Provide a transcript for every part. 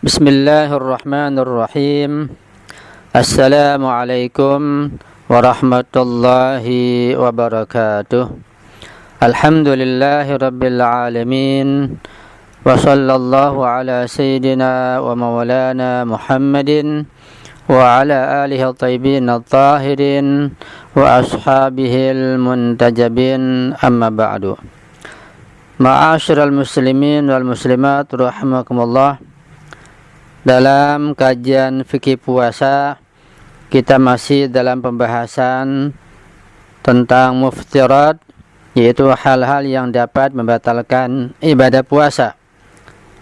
Bismillahirrahmanirrahim. Assalamualaikum warahmatullahi wabarakatuh. Alhamdulillahi rabbil alamin. Wa sallallahu ala sayyidina wa maulana Muhammadin wa ala alihi at-tayyibin at-tahirin wa ashabihil muntajabin, amma ba'du. Ma'asyiral muslimin wal muslimat rahimakumullah. Dalam kajian fikih puasa, kita masih dalam pembahasan tentang muftirat, yaitu hal-hal yang dapat membatalkan ibadah puasa.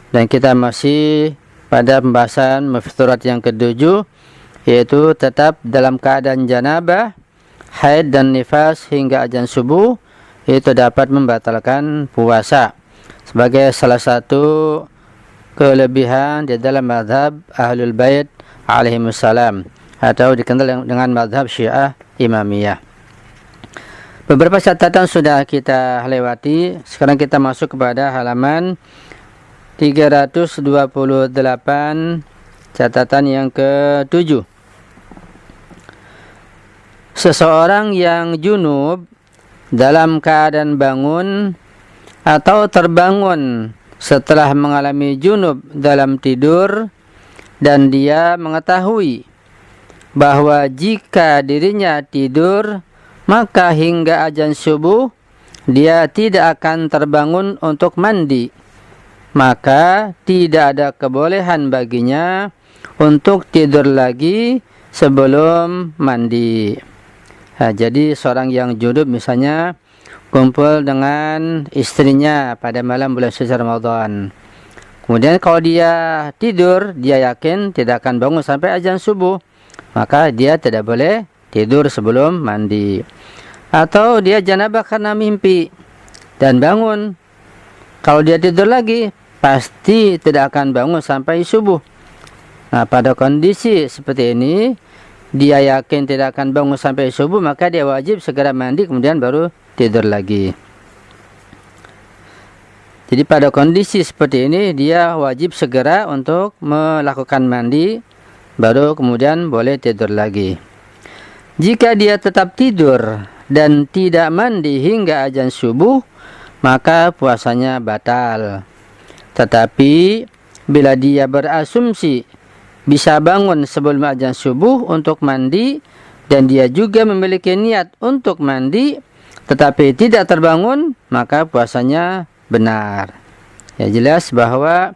Dan kita masih pada pembahasan muftirat yang ketujuh, yaitu tetap dalam keadaan janabah, haid dan nifas hingga azan subuh, itu dapat membatalkan puasa. Sebagai salah satu kelebihan di dalam mazhab Ahlul Bait alaihimussalam, atau dikenal dengan mazhab Syiah Imamiyah. Beberapa catatan sudah kita lewati. Sekarang kita masuk kepada halaman 328, catatan yang ke-7. Seseorang yang junub dalam keadaan bangun atau terbangun setelah mengalami junub dalam tidur, dan dia mengetahui bahwa jika dirinya tidur maka hingga azan subuh dia tidak akan terbangun untuk mandi, maka tidak ada kebolehan baginya untuk tidur lagi sebelum mandi. Nah, jadi seorang yang junub misalnya kumpul dengan istrinya pada malam bulan suci Ramadan. Kemudian kalau dia tidur, dia yakin tidak akan bangun sampai azan subuh, maka dia tidak boleh tidur sebelum mandi. Atau dia janabah karena mimpi dan bangun. Kalau dia tidur lagi, pasti tidak akan bangun sampai subuh. Nah, pada kondisi seperti ini, dia yakin tidak akan bangun sampai subuh, maka dia wajib segera mandi kemudian baru tidur lagi. Jadi pada kondisi seperti ini dia wajib segera untuk melakukan mandi, baru kemudian boleh tidur lagi. Jika dia tetap tidur dan tidak mandi hingga azan subuh, maka puasanya batal. Tetapi bila dia berasumsi bisa bangun sebelum azan subuh untuk mandi, dan dia juga memiliki niat untuk mandi tetapi tidak terbangun, maka puasanya benar. Ya, jelas bahwa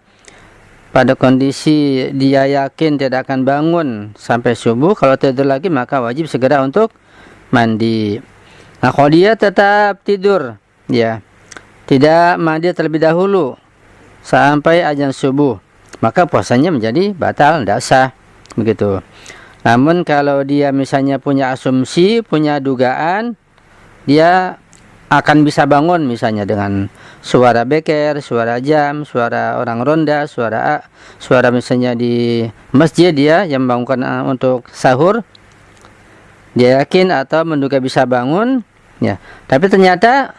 pada kondisi dia yakin tidak akan bangun sampai subuh, kalau tidur lagi maka wajib segera untuk mandi. Nah, kalau dia tetap tidur, ya, tidak mandi terlebih dahulu sampai azan subuh, maka puasanya menjadi batal, tidak sah, begitu. Namun kalau dia misalnya punya asumsi, punya dugaan, dia akan bisa bangun misalnya dengan suara beker, suara jam, suara orang ronda, suara misalnya di masjid dia yang membangunkan untuk sahur. Dia yakin atau menduga bisa bangun, ya. Tapi ternyata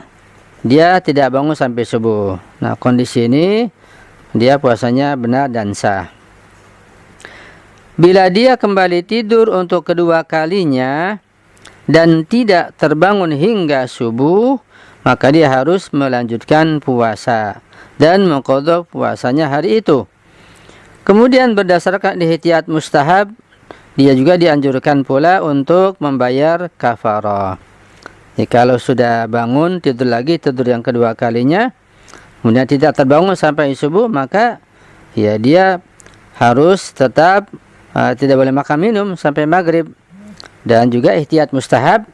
dia tidak bangun sampai subuh. Nah, kondisi ini dia puasanya benar dan sah. Bila dia kembali tidur untuk kedua kalinya dan tidak terbangun hingga subuh, maka dia harus melanjutkan puasa dan mengqadha puasanya hari itu. Kemudian berdasarkan ihtiyat mustahab, dia juga dianjurkan pula untuk membayar kafarah. Kalau sudah bangun, tidur lagi, tidur yang kedua kalinya, kemudian tidak terbangun sampai subuh, maka ya dia harus tetap tidak boleh makan minum sampai maghrib. Dan juga ihtiyat mustahab,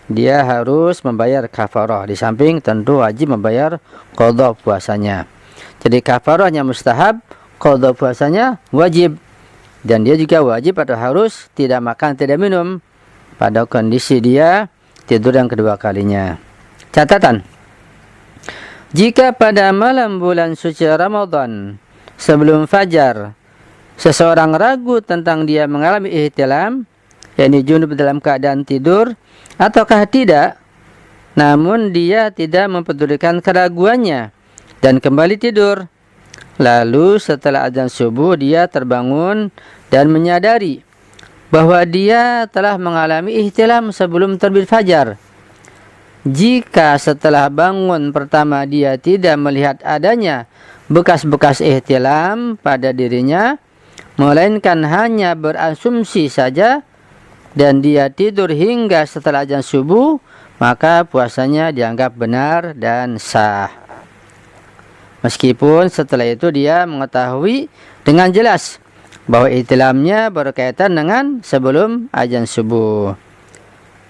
dia harus membayar kafarah. Di samping tentu wajib membayar qadha puasanya. Jadi kafarahnya mustahab, qadha puasanya wajib. Dan dia juga wajib atau harus tidak makan, tidak minum pada kondisi dia tidur yang kedua kalinya. Catatan: jika pada malam bulan suci Ramadan sebelum fajar seseorang ragu tentang dia mengalami ihtilam, yakni junub dalam keadaan tidur ataukah tidak, namun dia tidak mempedulikan keraguannya dan kembali tidur, lalu setelah azan subuh dia terbangun dan menyadari bahwa dia telah mengalami ihtilam sebelum terbit fajar. Jika setelah bangun pertama dia tidak melihat adanya bekas-bekas ihtilam pada dirinya, melainkan hanya berasumsi saja, dan dia tidur hingga setelah azan subuh, maka puasanya dianggap benar dan sah. Meskipun setelah itu dia mengetahui dengan jelas bahwa ihtilamnya berkaitan dengan sebelum azan subuh.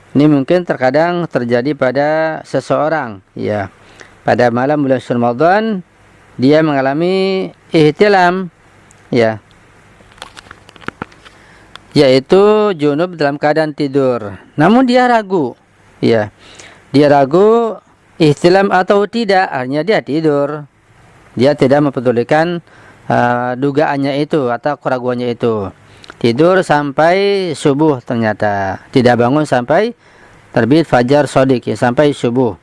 Ini mungkin terkadang terjadi pada seseorang, ya. Pada malam bulan Ramadan dia mengalami ihtilam, ya, yaitu junub dalam keadaan tidur. Namun dia ragu, ya. Dia ragu ihtilam atau tidak, akhirnya dia tidur. Dia tidak mempedulikan dugaannya itu atau keraguannya itu. Tidur sampai subuh ternyata. Tidak bangun sampai terbit fajar shadiq, ya, sampai subuh.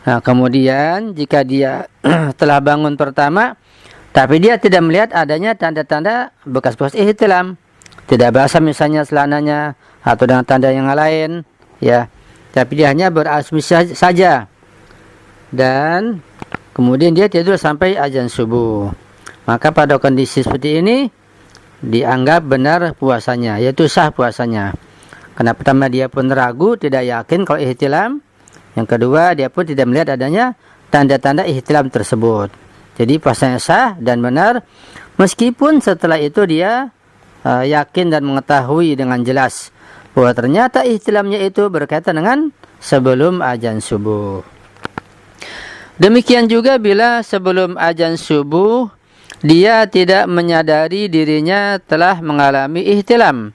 Nah, kemudian jika dia telah bangun pertama, tapi dia tidak melihat adanya tanda-tanda bekas-bekas ihtilam, tidak basah misalnya celananya atau dengan tanda yang lain, ya. Tapi dia hanya berasumsi saja. Dan kemudian dia tidur sampai azan subuh. Maka pada kondisi seperti ini dianggap benar puasanya, yaitu sah puasanya. Karena pertama dia pun ragu, tidak yakin kalau ihtilam. Yang kedua dia pun tidak melihat adanya tanda-tanda ihtilam tersebut. Jadi puasanya sah dan benar, meskipun setelah itu dia yakin dan mengetahui dengan jelas bahwa ternyata ihtilamnya itu berkaitan dengan sebelum azan subuh. Demikian juga bila sebelum azan subuh dia tidak menyadari dirinya telah mengalami ihtilam,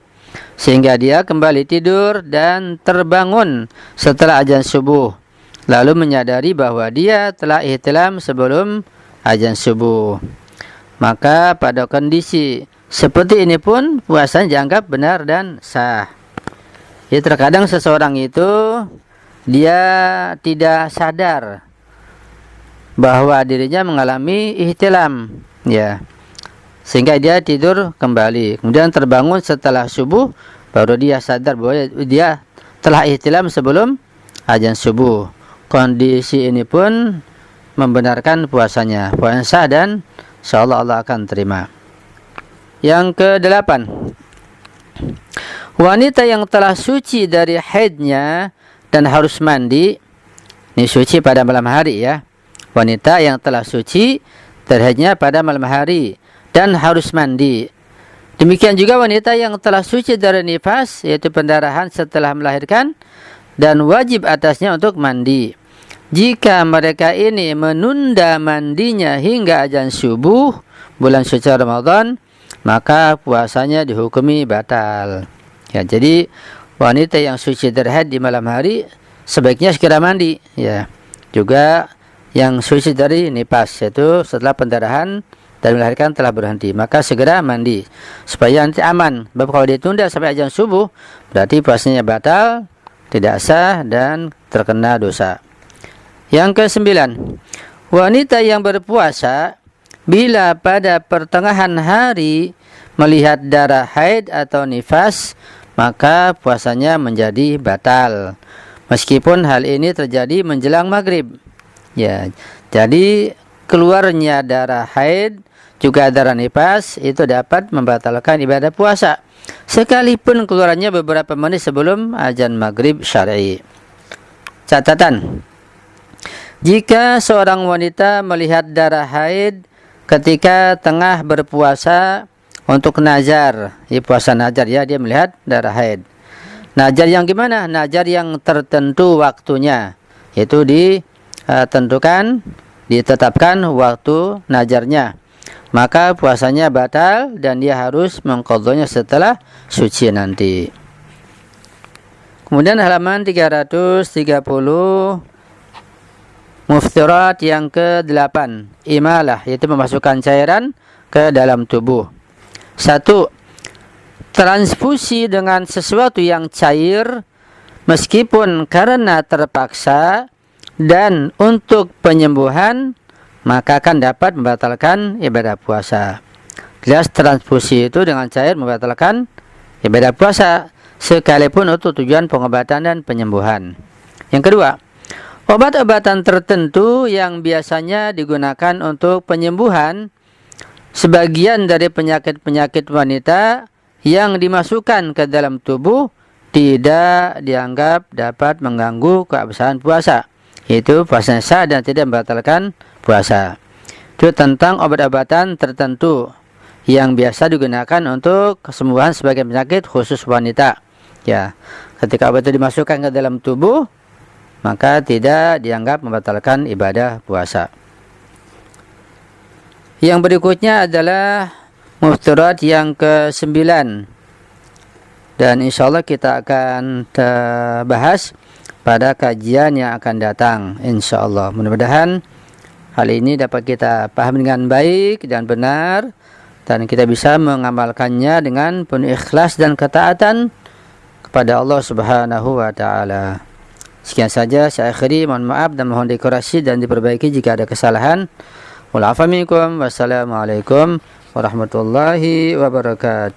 sehingga dia kembali tidur dan terbangun setelah azan subuh, lalu menyadari bahwa dia telah ihtilam sebelum azan subuh. Maka pada kondisi seperti ini pun puasanya dianggap benar dan sah. Ya, terkadang seseorang itu dia tidak sadar bahwa dirinya mengalami ihtilam, ya, sehingga dia tidur kembali, kemudian terbangun setelah subuh, baru dia sadar bahwa dia telah ihtilam sebelum azan subuh. Kondisi ini pun membenarkan puasanya, puasa sah dan insyaallah Allah akan terima. Yang ke-8, wanita yang telah suci dari haidnya dan harus mandi. Ini suci pada malam hari, ya. Wanita yang telah suci dari haidnya pada malam hari dan harus mandi. Demikian juga wanita yang telah suci dari nifas, yaitu pendarahan setelah melahirkan, dan wajib atasnya untuk mandi. Jika mereka ini menunda mandinya hingga azan subuh bulan suci Ramadan, maka puasanya dihukumi batal. Ya, jadi wanita yang suci dari haid di malam hari sebaiknya segera mandi, ya. Juga yang suci dari nifas, yaitu setelah pendarahan dan melahirkan telah berhenti, maka segera mandi supaya nanti aman. Sebab kalau ditunda sampai azan subuh, berarti puasanya batal, tidak sah dan terkena dosa. Yang ke-9, wanita yang berpuasa bila pada pertengahan hari melihat darah haid atau nifas, maka puasanya menjadi batal, meskipun hal ini terjadi menjelang maghrib. Ya, jadi keluarnya darah haid juga darah nifas itu dapat membatalkan ibadah puasa, sekalipun keluarnya beberapa menit sebelum azan maghrib syar'i. Catatan: jika seorang wanita melihat darah haid ketika tengah berpuasa untuk nazar, ya, puasa nazar, ya, dia melihat darah haid. Nazar yang gimana? Nazar yang tertentu waktunya, yaitu ditetapkan waktu nazarnya, maka puasanya batal dan dia harus mengqadhanya setelah suci nanti. Kemudian halaman 330, muftirat yang ke-8, imalah, yaitu memasukkan cairan ke dalam tubuh. 1. Transfusi dengan sesuatu yang cair meskipun karena terpaksa dan untuk penyembuhan maka akan dapat membatalkan ibadah puasa. Jelas transfusi itu dengan cair membatalkan ibadah puasa, sekalipun untuk tujuan pengobatan dan penyembuhan. Yang kedua, obat-obatan tertentu yang biasanya digunakan untuk penyembuhan sebagian dari penyakit-penyakit wanita yang dimasukkan ke dalam tubuh tidak dianggap dapat mengganggu keabsahan puasa. Itu puasanya sah dan tidak membatalkan puasa. Itu tentang obat-obatan tertentu yang biasa digunakan untuk kesembuhan sebagian penyakit khusus wanita. Ya, ketika obat itu dimasukkan ke dalam tubuh, maka tidak dianggap membatalkan ibadah puasa. Yang berikutnya adalah muftirat yang ke-9. Dan insyaallah kita akan bahas pada kajian yang akan datang, insyaallah. Mudah-mudahan hal ini dapat kita paham dengan baik dan benar, dan kita bisa mengamalkannya dengan penuh ikhlas dan ketaatan kepada Allah Subhanahu wa taala. Sekian saja, saya akhiri, mohon maaf dan mohon dikoreksi dan diperbaiki jika ada kesalahan. Wassalamualaikum warahmatullahi wabarakatuh.